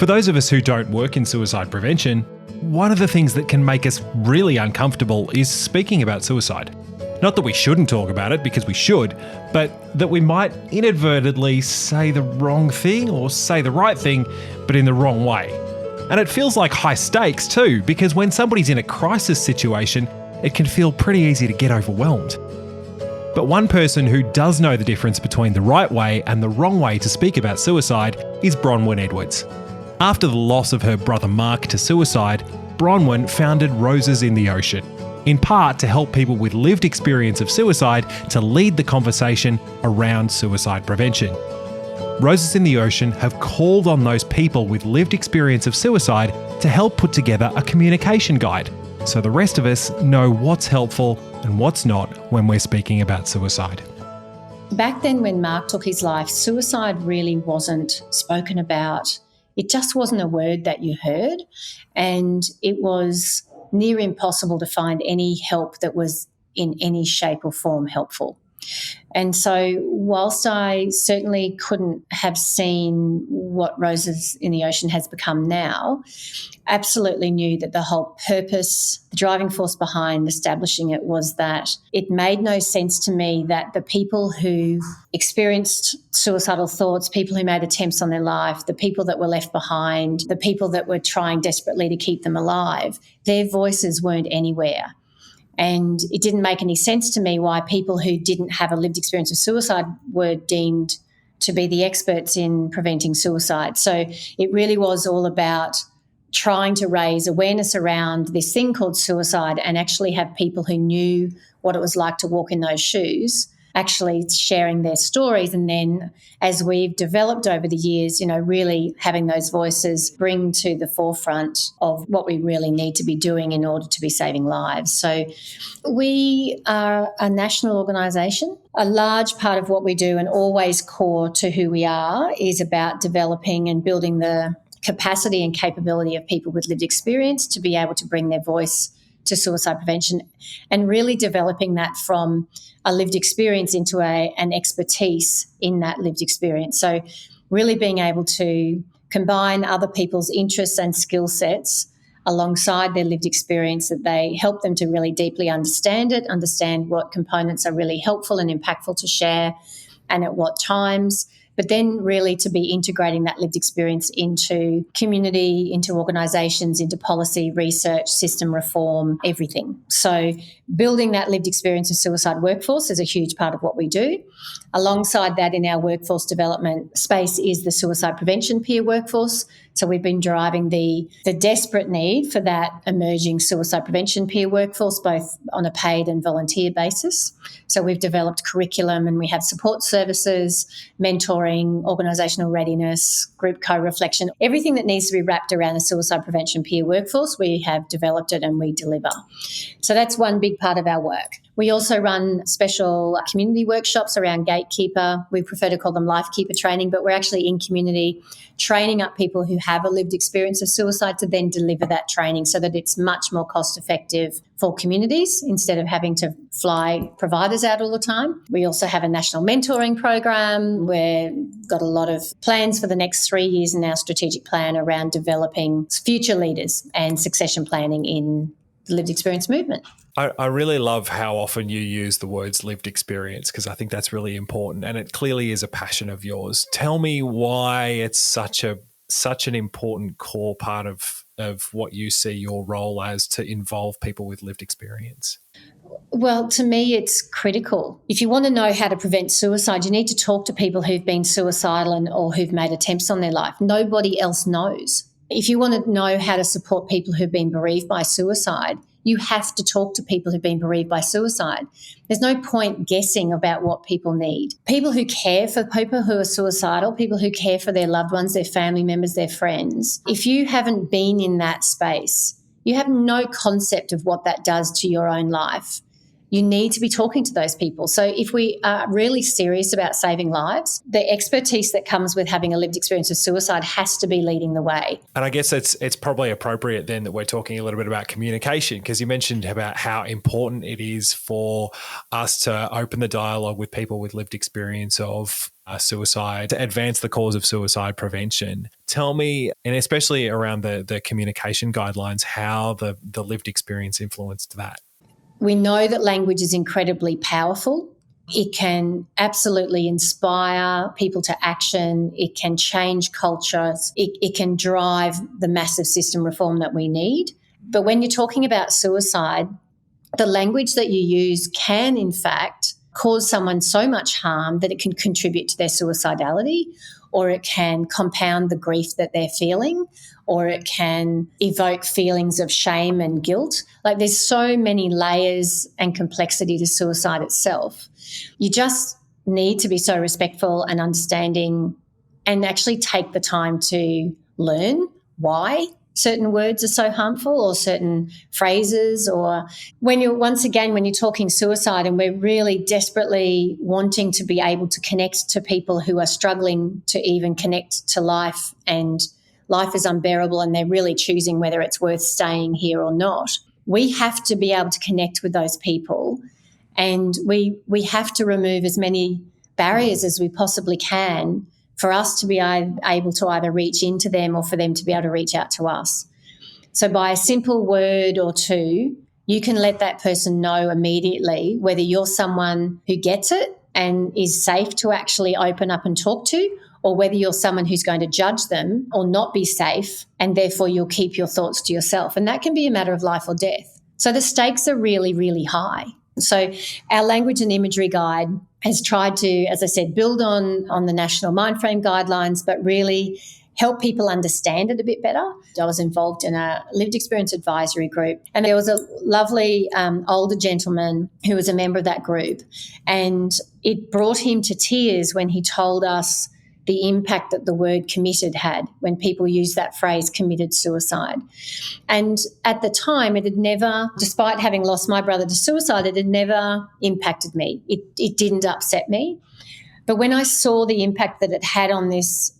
For those of us who don't work in suicide prevention, one of the things that can make us really uncomfortable is speaking about suicide. Not that we shouldn't talk about it, because we should, but that we might inadvertently say the wrong thing or say the right thing, but in the wrong way. And it feels like high stakes too, because when somebody's in a crisis situation, it can feel pretty easy to get overwhelmed. But one person who does know the difference between the right way and the wrong way to speak about suicide is Bronwen Edwards. After the loss of her brother Mark to suicide, Bronwen founded Roses in the Ocean, in part to help people with lived experience of suicide to lead the conversation around suicide prevention. Roses in the Ocean have called on those people with lived experience of suicide to help put together a communication guide, so the rest of us know what's helpful and what's not when we're speaking about suicide. Back then when Mark took his life, suicide really wasn't spoken about. It just wasn't a word that you heard, and it was near impossible to find any help that was in any shape or form helpful. And so whilst I certainly couldn't have seen what Roses in the Ocean has become now, absolutely knew that the whole purpose, the driving force behind establishing it was that it made no sense to me that the people who experienced suicidal thoughts, people who made attempts on their life, the people that were left behind, the people that were trying desperately to keep them alive, their voices weren't anywhere. And it didn't make any sense to me why people who didn't have a lived experience of suicide were deemed to be the experts in preventing suicide. So it really was all about trying to raise awareness around this thing called suicide and actually have people who knew what it was like to walk in those shoes actually sharing their stories. And then as we've developed over the years, really having those voices bring to the forefront of what we really need to be doing in order to be saving lives. So we are a national organisation. A large part of what we do, and always core to who we are, is about developing and building the capacity and capability of people with lived experience to be able to bring their voice to suicide prevention, and really developing that from a lived experience into an expertise in that lived experience. So really being able to combine other people's interests and skill sets alongside their lived experience, that they help them to really deeply understand it, understand what components are really helpful and impactful to share and at what times, but then really to be integrating that lived experience into community, into organisations, into policy, research, system reform, everything. So building that lived experience of suicide workforce is a huge part of what we do. Alongside that, in our workforce development space is the suicide prevention peer workforce. So we've been driving the desperate need for that emerging suicide prevention peer workforce, both on a paid and volunteer basis. So we've developed curriculum and we have support services, mentoring, organisational readiness, group co-reflection, everything that needs to be wrapped around a suicide prevention peer workforce. We have developed it and we deliver. So that's one big part of our work. We also run special community workshops around gatekeeper. We prefer to call them lifekeeper training, but we're actually in community training up people who have a lived experience of suicide to then deliver that training so that it's much more cost effective for communities instead of having to fly providers out all the time. We also have a national mentoring program. We've got a lot of plans for the next 3 years in our strategic plan around developing future leaders and succession planning in the lived experience movement. I really love how often you use the words lived experience, because I think that's really important and it clearly is a passion of yours. Tell me why it's such an important core part of what you see your role as to involve people with lived experience. Well, to me, it's critical. If you want to know how to prevent suicide, you need to talk to people who've been suicidal or who've made attempts on their life. Nobody else knows. If you want to know how to support people who've been bereaved by suicide, you have to talk to people who've been bereaved by suicide. There's no point guessing about what people need. People who care for people who are suicidal, people who care for their loved ones, their family members, their friends, if you haven't been in that space, you have no concept of what that does to your own life. you need to be talking to those people. So if we are really serious about saving lives, the expertise that comes with having a lived experience of suicide has to be leading the way. And I guess it's probably appropriate then that we're talking a little bit about communication, because you mentioned about how important it is for us to open the dialogue with people with lived experience of suicide to advance the cause of suicide prevention. Tell me, and especially around the communication guidelines, how the lived experience influenced that. We know that language is incredibly powerful. It can absolutely inspire people to action. It can change cultures. It can drive the massive system reform that we need. But when you're talking about suicide, the language that you use can, in fact, cause someone so much harm that it can contribute to their suicidality, or it can compound the grief that they're feeling, or it can evoke feelings of shame and guilt. Like, there's so many layers and complexity to suicide itself. You just need to be so respectful and understanding and actually take the time to learn why certain words are so harmful, or certain phrases, or when you're talking suicide and we're really desperately wanting to be able to connect to people who are struggling to even connect to life, and life is unbearable and they're really choosing whether it's worth staying here or not. We have to be able to connect with those people, and we have to remove as many barriers as we possibly can for us to be able to either reach into them or for them to be able to reach out to us. So by a simple word or two, you can let that person know immediately whether you're someone who gets it and is safe to actually open up and talk to, or whether you're someone who's going to judge them or not be safe, and therefore you'll keep your thoughts to yourself. And that can be a matter of life or death. So the stakes are really, really high. So our language and imagery guide has tried to, as I said, build on the National Mindframe guidelines, but really help people understand it a bit better. I was involved in a lived experience advisory group, and there was a lovely older gentleman who was a member of that group, and it brought him to tears when he told us the impact that the word committed had when people use that phrase, committed suicide. And at the time, it had never, despite having lost my brother to suicide, it had never impacted me. It didn't upset me. But when I saw the impact that it had on this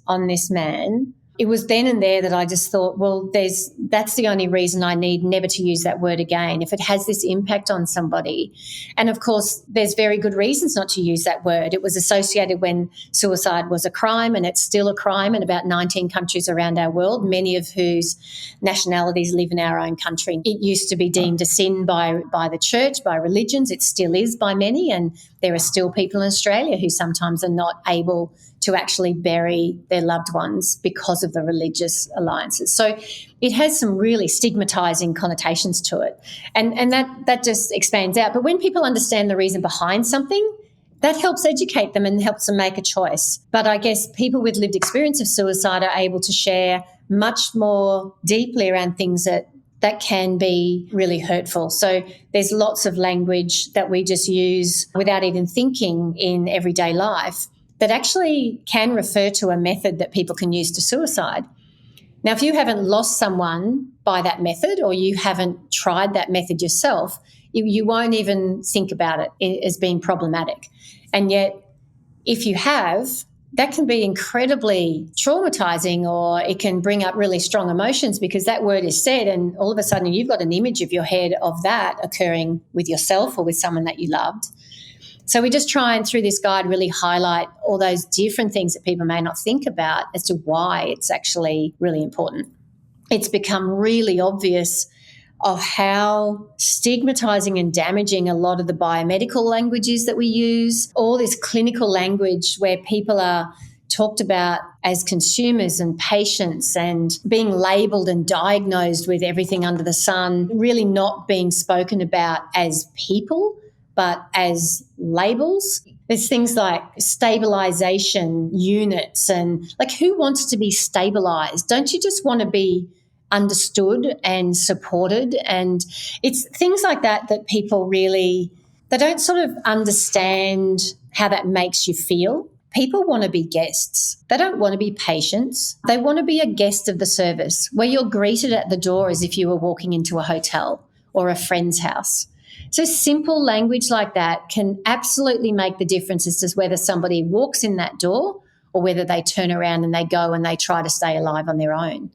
man, it was then and there that I just thought, well, that's the only reason I need never to use that word again, if it has this impact on somebody. And of course, there's very good reasons not to use that word. It was associated when suicide was a crime, and it's still a crime in about 19 countries around our world, many of whose nationalities live in our own country. It used to be deemed a sin by the church, by religions. It still is by many, and there are still people in Australia who sometimes are not able to actually bury their loved ones because of the religious alliances. So it has some really stigmatising connotations to it. And that just expands out. But when people understand the reason behind something, that helps educate them and helps them make a choice. But I guess people with lived experience of suicide are able to share much more deeply around things that can be really hurtful. So there's lots of language that we just use without even thinking in everyday life that actually can refer to a method that people can use to suicide. Now, if you haven't lost someone by that method, or you haven't tried that method yourself, you won't even think about it as being problematic. And yet, if you have, that can be incredibly traumatizing, or it can bring up really strong emotions because that word is said, and all of a sudden you've got an image of your head of that occurring with yourself or with someone that you loved. So we just try and, through this guide, really highlight all those different things that people may not think about as to why it's actually really important. It's become really obvious of how stigmatizing and damaging a lot of the biomedical languages that we use, all this clinical language where people are talked about as consumers and patients and being labelled and diagnosed with everything under the sun, really not being spoken about as people, but as labels. There's things like stabilisation units, and like, who wants to be stabilised? Don't you just want to be understood and supported? And it's things like that people really, they don't sort of understand how that makes you feel. People want to be guests. They don't want to be patients. They want to be a guest of the service, where you're greeted at the door as if you were walking into a hotel or a friend's house. So simple language like that can absolutely make the difference as to whether somebody walks in that door or whether they turn around and they go and they try to stay alive on their own.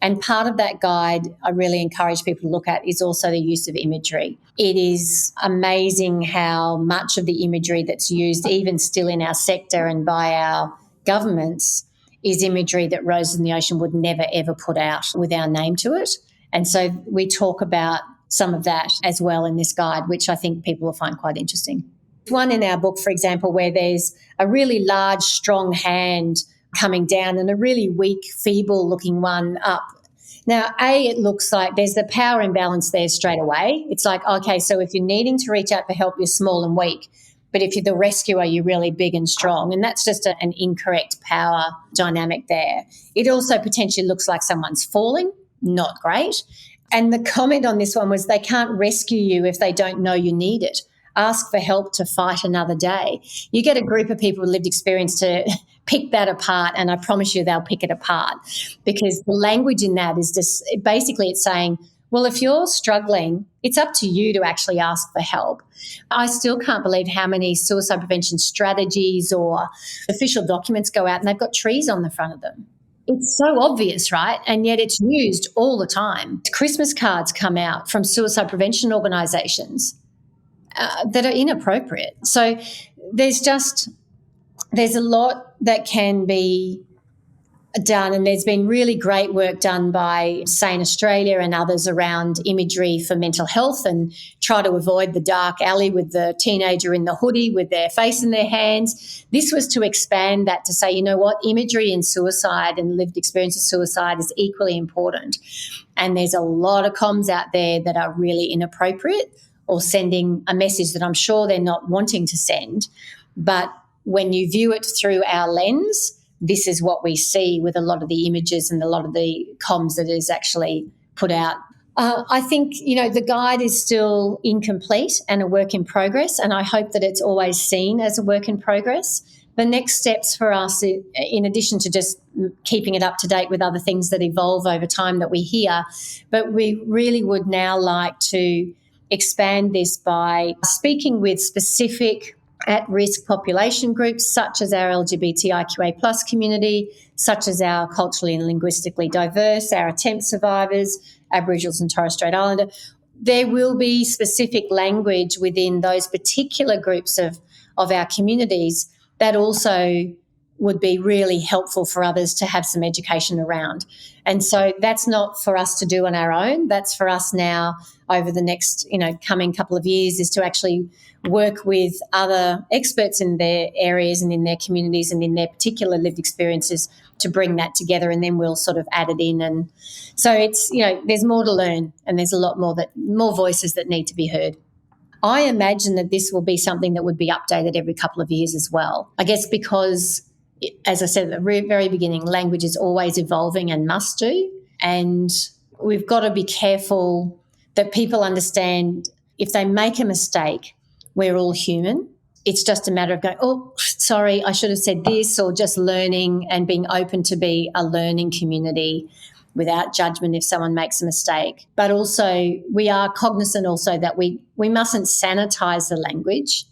And part of that guide I really encourage people to look at is also the use of imagery. It is amazing how much of the imagery that's used, even still in our sector and by our governments, is imagery that Roses in the Ocean would never, ever put out with our name to it. And so we talk about some of that as well in this guide, which I think people will find quite interesting. One in our book, for example, where there's a really large, strong hand coming down and a really weak, feeble-looking one up. Now, it looks like there's the power imbalance there straight away. It's like, okay, so if you're needing to reach out for help, you're small and weak. But if you're the rescuer, you're really big and strong. And that's just an incorrect power dynamic there. It also potentially looks like someone's falling. Not great. And the comment on this one was they can't rescue you if they don't know you need it. Ask for help to fight another day. You get a group of people with lived experience to pick that apart, and I promise you they'll pick it apart, because the language in that is just basically it's saying, well, if you're struggling, it's up to you to actually ask for help. I still can't believe how many suicide prevention strategies or official documents go out and they've got trees on the front of them. It's so obvious, right? And yet it's used all the time. Christmas cards come out from suicide prevention organisations that are inappropriate. So there's a lot that can be done, and there's been really great work done by Sane Australia and others around imagery for mental health and try to avoid the dark alley with the teenager in the hoodie with their face in their hands. This was to expand that to say, you know what, imagery in suicide and lived experience of suicide is equally important. And there's a lot of comms out there that are really inappropriate or sending a message that I'm sure they're not wanting to send. But when you view it through our lens, this is what we see with a lot of the images and a lot of the comms that is actually put out. I think, the guide is still incomplete and a work in progress, and I hope that it's always seen as a work in progress. The next steps for us, in addition to just keeping it up to date with other things that evolve over time that we hear, but we really would now like to expand this by speaking with specific at-risk population groups such as our LGBTIQA plus community, such as our culturally and linguistically diverse, our attempt survivors, Aboriginals and Torres Strait Islander. There will be specific language within those particular groups of our communities that also would be really helpful for others to have some education around. And so that's not for us to do on our own. That's for us now over the next, coming couple of years, is to actually work with other experts in their areas and in their communities and in their particular lived experiences to bring that together, and then we'll sort of add it in. And so it's, there's more to learn, and there's a lot more voices that need to be heard. I imagine that this will be something that would be updated every couple of years as well. I guess because, as I said at the very beginning, language is always evolving and must do. And we've got to be careful that people understand if they make a mistake, we're all human. It's just a matter of going, oh, sorry, I should have said this, or just learning and being open to be a learning community without judgment if someone makes a mistake. But also we are cognizant also that we mustn't sanitize the language,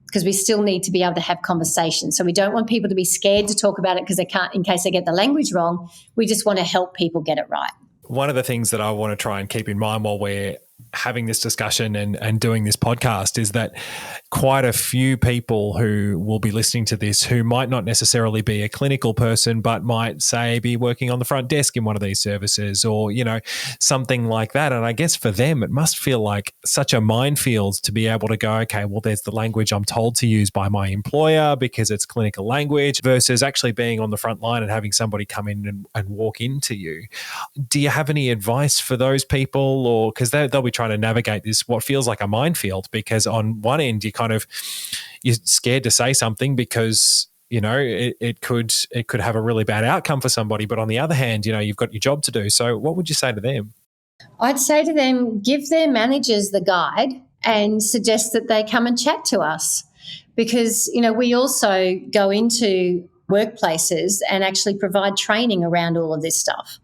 because we still need to be able to have conversations. So we don't want people to be scared to talk about it because they can't, in case they get the language wrong. We just want to help people get it right. One of the things that I want to try and keep in mind while we're having this discussion and doing this podcast is that quite a few people who will be listening to this who might not necessarily be a clinical person but might, say, be working on the front desk in one of these services or, something like that. And I guess for them, it must feel like such a minefield to be able to go, okay, well, there's the language I'm told to use by my employer because it's clinical language versus actually being on the front line and having somebody come in and walk into you. Do you have any advice for those people? Or because they'll be trying to navigate this, what feels like a minefield, because on one end you're scared to say something because it could have a really bad outcome for somebody, but on the other hand you've got your job to do. So what would you say to them? I'd say to them, give their managers the guide and suggest that they come and chat to us, because we also go into workplaces and actually provide training around all of this stuff.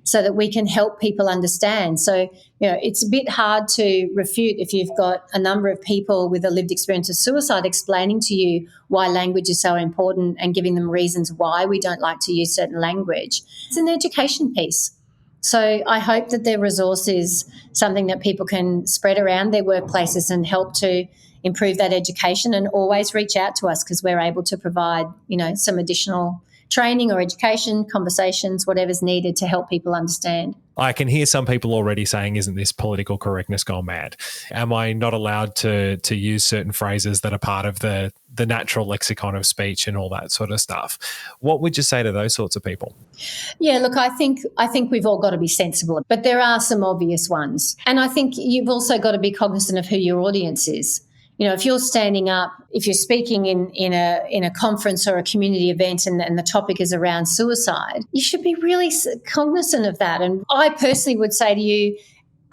so that we can help people understand. So, it's a bit hard to refute if you've got a number of people with a lived experience of suicide explaining to you why language is so important and giving them reasons why we don't like to use certain language. It's an education piece. So I hope that their resource is something that people can spread around their workplaces and help to improve that education, and always reach out to us because we're able to provide, some additional training or education, conversations, whatever's needed to help people understand. I can hear some people already saying, isn't this political correctness gone mad? Am I not allowed to use certain phrases that are part of the natural lexicon of speech and all that sort of stuff? What would you say to those sorts of people? Yeah, look, I think we've all got to be sensible, but there are some obvious ones. And I think you've also got to be cognizant of who your audience is. If you're standing up, if you're speaking in a conference or a community event and the topic is around suicide, you should be really cognizant of that. And I personally would say to you,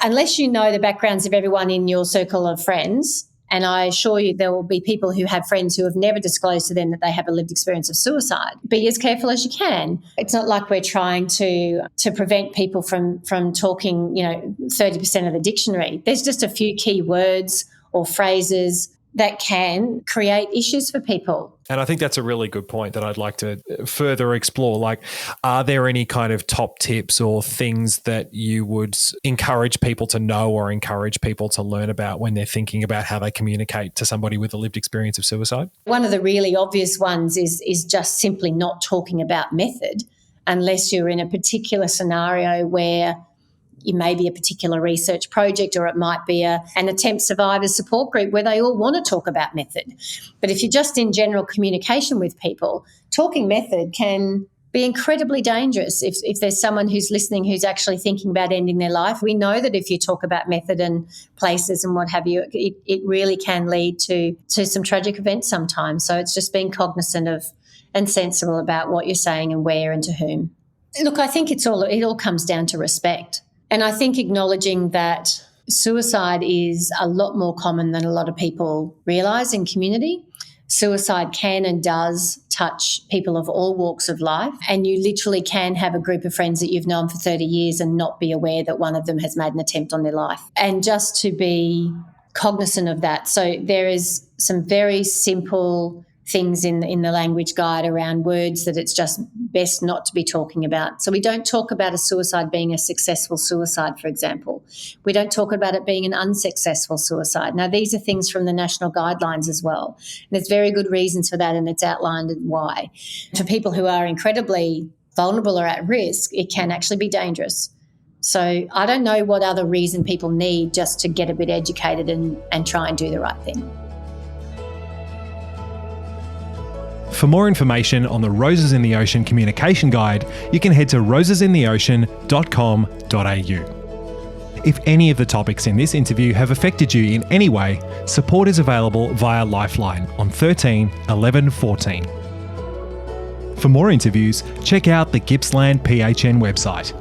unless you know the backgrounds of everyone in your circle of friends, and I assure you there will be people who have friends who have never disclosed to them that they have a lived experience of suicide, be as careful as you can. It's not like we're trying to prevent people from talking, 30% of the dictionary. There's just a few key words or phrases that can create issues for people. And I think that's a really good point that I'd like to further explore. Like, are there any kind of top tips or things that you would encourage people to know or encourage people to learn about when they're thinking about how they communicate to somebody with a lived experience of suicide? One of the really obvious ones is just simply not talking about method unless you're in a particular scenario where it may be a particular research project, or it might be an attempt survivors support group where they all want to talk about method. But if you're just in general communication with people, talking method can be incredibly dangerous. If there's someone who's listening who's actually thinking about ending their life, we know that if you talk about method and places and what have you, it really can lead to some tragic events sometimes. So it's just being cognizant of and sensible about what you're saying and where and to whom. Look, I think it all comes down to respect. And I think acknowledging that suicide is a lot more common than a lot of people realise in community. Suicide can and does touch people of all walks of life, and you literally can have a group of friends that you've known for 30 years and not be aware that one of them has made an attempt on their life. And just to be cognizant of that. So there is some very simple things in the language guide around words that it's just best not to be talking about. So we don't talk about a suicide being a successful suicide, for example. We don't talk about it being an unsuccessful suicide. Now, these are things from the national guidelines as well. And there's very good reasons for that, and it's outlined why. For people who are incredibly vulnerable or at risk, it can actually be dangerous. So I don't know what other reason people need just to get a bit educated and try and do the right thing. For more information on the Roses in the Ocean Communication Guide, you can head to rosesintheocean.com.au. If any of the topics in this interview have affected you in any way, support is available via Lifeline on 13 11 14. For more interviews, check out the Gippsland PHN website.